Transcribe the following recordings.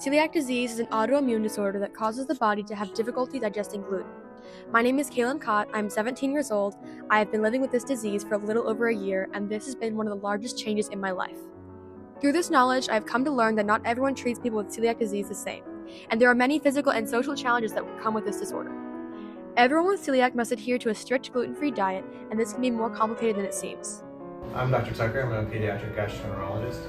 Celiac disease is an autoimmune disorder that causes the body to have difficulty digesting gluten. My name is Kaylin Cott. I'm 17 years old. I have been living with this disease for a little over a year, and this has been one of the largest changes in my life. Through this knowledge, I have come to learn that not everyone treats people with celiac disease the same, and there are many physical and social challenges that come with this disorder. Everyone with celiac must adhere to a strict gluten-free diet, and this can be more complicated than it seems. I'm Dr. Tucker. I'm a pediatric gastroenterologist.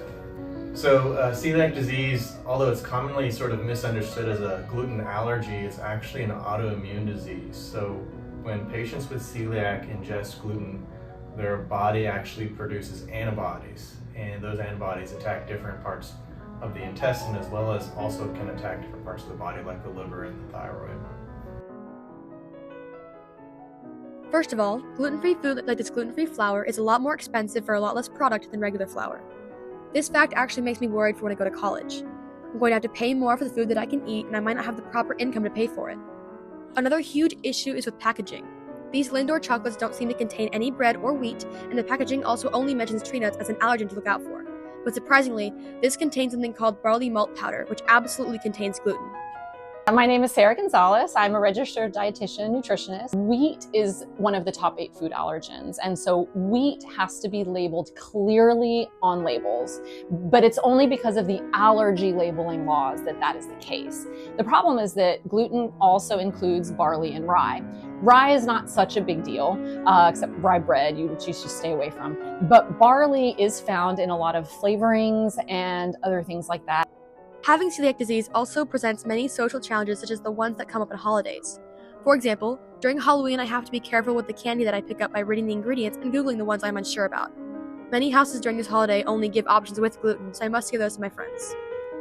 So celiac disease, although it's commonly sort of misunderstood as a gluten allergy, it's actually an autoimmune disease. So when patients with celiac ingest gluten, their body actually produces antibodies, and those antibodies attack different parts of the intestine, as well as also can attack different parts of the body like the liver and the thyroid. First of all, gluten-free food like this gluten-free flour is a lot more expensive for a lot less product than regular flour. This fact actually makes me worried for when I go to college. I'm going to have to pay more for the food that I can eat, and I might not have the proper income to pay for it. Another huge issue is with packaging. These Lindor chocolates don't seem to contain any bread or wheat, and the packaging also only mentions tree nuts as an allergen to look out for. But surprisingly, this contains something called barley malt powder, which absolutely contains gluten. My name is Sarah Gonzalez. I'm a registered dietitian and nutritionist. Wheat is one of the top 8 food allergens, and so wheat has to be labeled clearly on labels, but it's only because of the allergy labeling laws that is the case. The problem is that gluten also includes barley and rye. Rye is not such a big deal, except rye bread, which you should stay away from, but barley is found in a lot of flavorings and other things like that. Having celiac disease also presents many social challenges such as the ones that come up at holidays. For example, during Halloween I have to be careful with the candy that I pick up by reading the ingredients and Googling the ones I'm unsure about. Many houses during this holiday only give options with gluten, so I must give those to my friends.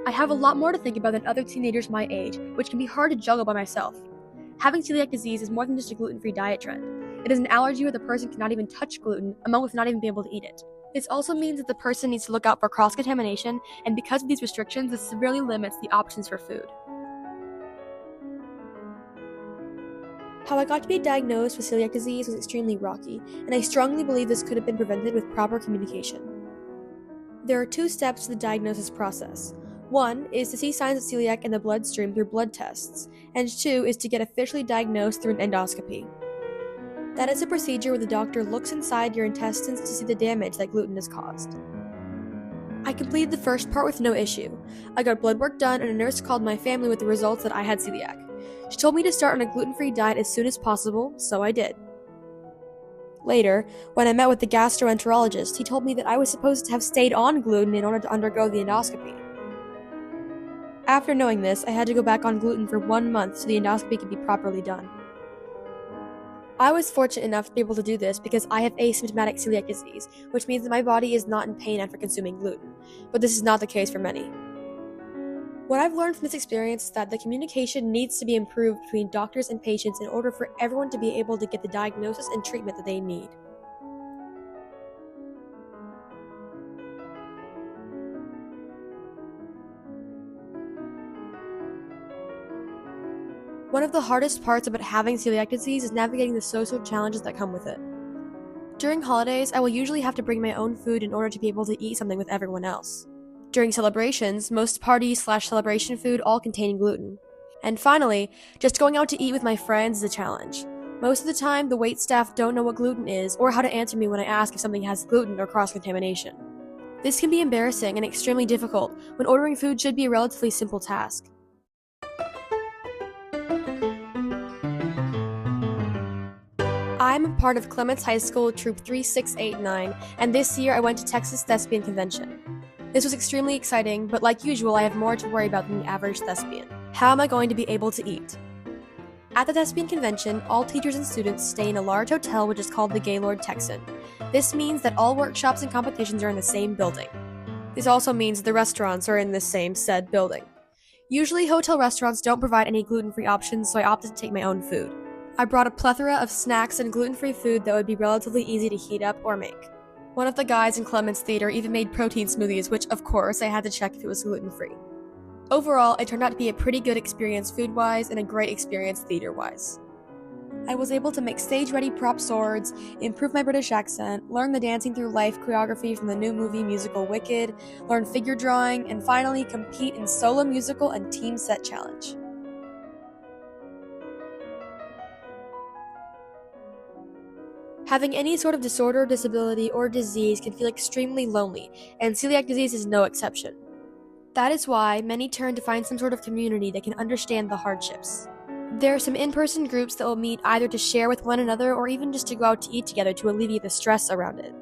I have a lot more to think about than other teenagers my age, which can be hard to juggle by myself. Having celiac disease is more than just a gluten-free diet trend. It is an allergy where the person cannot even touch gluten, among with not even be able to eat it. This also means that the person needs to look out for cross-contamination, and because of these restrictions, this severely limits the options for food. How I got to be diagnosed with celiac disease was extremely rocky, and I strongly believe this could have been prevented with proper communication. There are 2 steps to the diagnosis process. 1 is to see signs of celiac in the bloodstream through blood tests, and 2 is to get officially diagnosed through an endoscopy. That is a procedure where the doctor looks inside your intestines to see the damage that gluten has caused. I completed the first part with no issue. I got blood work done and a nurse called my family with the results that I had celiac. She told me to start on a gluten-free diet as soon as possible, so I did. Later, when I met with the gastroenterologist, he told me that I was supposed to have stayed on gluten in order to undergo the endoscopy. After knowing this, I had to go back on gluten for 1 month so the endoscopy could be properly done. I was fortunate enough to be able to do this because I have asymptomatic celiac disease, which means that my body is not in pain after consuming gluten, but this is not the case for many. What I've learned from this experience is that the communication needs to be improved between doctors and patients in order for everyone to be able to get the diagnosis and treatment that they need. One of the hardest parts about having celiac disease is navigating the social challenges that come with it. During holidays, I will usually have to bring my own food in order to be able to eat something with everyone else. During celebrations, most party/celebration food all contain gluten. And finally, just going out to eat with my friends is a challenge. Most of the time, the waitstaff don't know what gluten is or how to answer me when I ask if something has gluten or cross-contamination. This can be embarrassing and extremely difficult when ordering food should be a relatively simple task. I'm a part of Clements High School Troop 3689, and this year I went to Texas Thespian Convention. This was extremely exciting, but like usual, I have more to worry about than the average thespian. How am I going to be able to eat? At the Thespian Convention, all teachers and students stay in a large hotel which is called the Gaylord Texan. This means that all workshops and competitions are in the same building. This also means the restaurants are in the same said building. Usually hotel restaurants don't provide any gluten-free options, so I opted to take my own food. I brought a plethora of snacks and gluten-free food that would be relatively easy to heat up or make. One of the guys in Clements Theater even made protein smoothies, which of course I had to check if it was gluten-free. Overall, it turned out to be a pretty good experience food-wise and a great experience theater-wise. I was able to make stage-ready prop swords, improve my British accent, learn the Dancing Through Life choreography from the new movie musical Wicked, learn figure drawing, and finally compete in solo musical and team set challenge. Having any sort of disorder, disability, or disease can feel extremely lonely, and celiac disease is no exception. That is why many turn to find some sort of community that can understand the hardships. There are some in-person groups that will meet either to share with one another or even just to go out to eat together to alleviate the stress around it.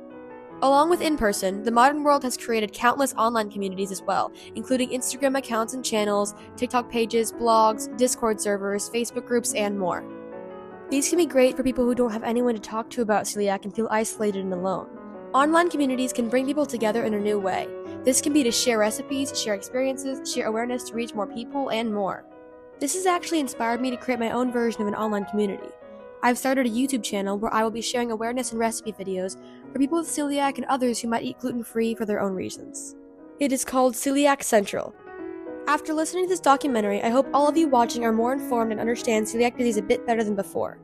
Along with in-person, the modern world has created countless online communities as well, including Instagram accounts and channels, TikTok pages, blogs, Discord servers, Facebook groups, and more. These can be great for people who don't have anyone to talk to about celiac and feel isolated and alone. Online communities can bring people together in a new way. This can be to share recipes, share experiences, share awareness to reach more people, and more. This has actually inspired me to create my own version of an online community. I've started a YouTube channel where I will be sharing awareness and recipe videos for people with celiac and others who might eat gluten-free for their own reasons. It is called Celiac Central. After listening to this documentary, I hope all of you watching are more informed and understand celiac disease a bit better than before.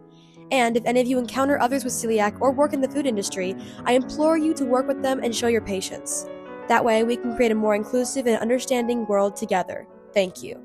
And if any of you encounter others with celiac or work in the food industry, I implore you to work with them and show your patience. That way, we can create a more inclusive and understanding world together. Thank you.